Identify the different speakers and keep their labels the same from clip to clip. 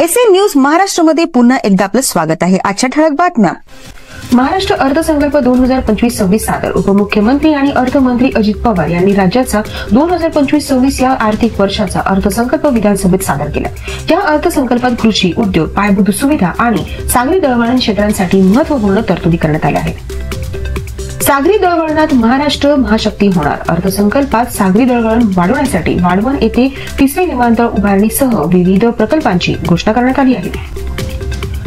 Speaker 1: SA news महाराष्ट्रामध्ये पुन्हा एकदा आपलं स्वागत आहे। आजच्या ठळक बातम्या।
Speaker 2: महाराष्ट्र अर्थसंकल्प 2025-26 सादर। उपमुख्यमंत्री आणि अर्थमंत्री अजित पवार यांनी राज्याचा 2025-26 या आर्थिक वर्षाचा अर्थसंकल्प विधानसभेत सादर केला। या अर्थसंकल्पात कृषी, उद्योग, पायाभूत सुविधा आणि सागरी दळणवळण क्षेत्रांसाठी महत्त्वपूर्ण तरतुदी करण्यात आल्या आहेत। सागरी दळणवळणात महाराष्ट्र महाशक्ती होणार। अर्थसंकल्पात सागरी दळणवळण वाढवण्यासाठी वाढवण येथे तिसरे विमानतळ उभारणीसह विविध प्रकल्पांची घोषणा करण्यात आली आहे।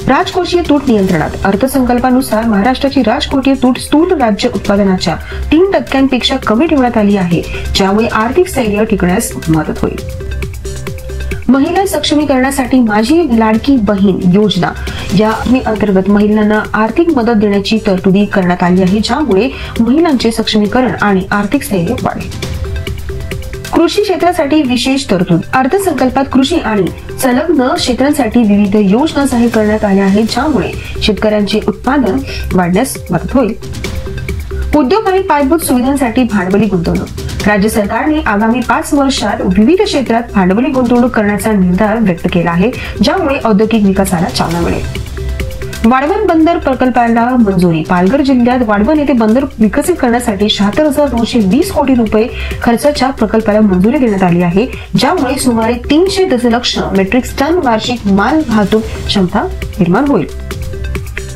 Speaker 2: राजकोषीय तूट नियंत्रणात। अर्थसंकल्पानुसार महाराष्ट्राची राजकोषीय तूट स्थूल राज्य उत्पादनाच्या 3% कमी ठेवण्यात आली आहे, ज्यामुळे आर्थिक स्थैर्य टिकण्यास मदत होईल। महिला सक्षमीकरणासाठी माझी लाडकी बहीण योजना या अंतर्गत महिलांना आर्थिक मदत देण्याची तरतुदी करण्यात आली आहे, ज्यामुळे महिलांचे सक्षमीकरण आणि आर्थिक स्थैर्य वाढेल। कृषी क्षेत्रासाठी विशेष तरतूद। अर्थसंकल्पात कृषी आणि संलग्न क्षेत्रांसाठी विविध योजना जाहीर करण्यात आल्या आहेत, ज्यामुळे शेतकऱ्यांचे उत्पादन वाढण्यास मदत होईल। उद्योग आणि पायाभूत सुविधांसाठी भांडवली गुंतवणूक। राज्य सरकारने आगामी 5 वर्षात विविध क्षेत्रात भांडवली गुंतवणूक करण्याचा निर्धार व्यक्त केला आहे, ज्यामुळे औद्योगिक विकासाला चालना मिळेल। वाढवण बंदर प्रकल्पाला मंजुरी। पालघर जिल्ह्यात वाढवण येथे बंदर विकसित करण्यासाठी 76,920 कोटी रुपये खर्चाच्या प्रकल्पाला मंजुरी देण्यात आली आहे, ज्यामुळे सुमारे 300 दशलक्ष मेट्रिक टन वार्षिक माल वाहतूक क्षमता निर्माण होईल।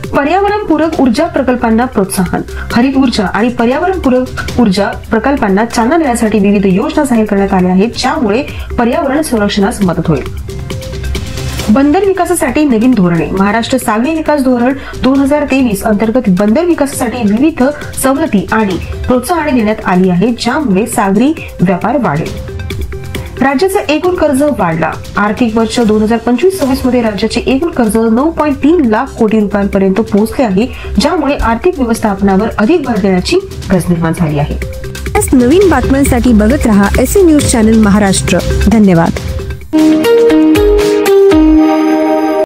Speaker 2: पर्यावरणपूरक ऊर्जा प्रकल्पांना प्रोत्साहन। हरित ऊर्जा आणि पर्यावरणपूरक ऊर्जा प्रकल्पांना चालना देण्यासाठी विविध योजना जाहीर करण्यात आल्या आहेत, ज्यामुळे पर्यावरण संरक्षणास मदत होईल। बंदर विकासासाठी नवीन धोरणे। महाराष्ट्र सागरी विकास धोरण 2023 अंतर्गत बंदर विकासासाठी विविध सवलती आणि प्रोत्साहने देण्यात आली आहेत, ज्यामुळे सागरी व्यापार वाढेल। राज्याचं एकूण कर्ज वाढला। आर्थिक वर्ष 2025-26 मध्ये राज्याचे एकूण कर्ज 9.3 लाख कोटी रुपयांपर्यंत पोहोचले आहे, ज्यामुळे आर्थिक व्यवस्थापनावर अधिक भर देण्याची गरज निर्माण झाली आहे।
Speaker 1: नवीन बातम्यांसाठी बघत रहा एसए न्यूज चॅनल महाराष्ट्र। धन्यवाद।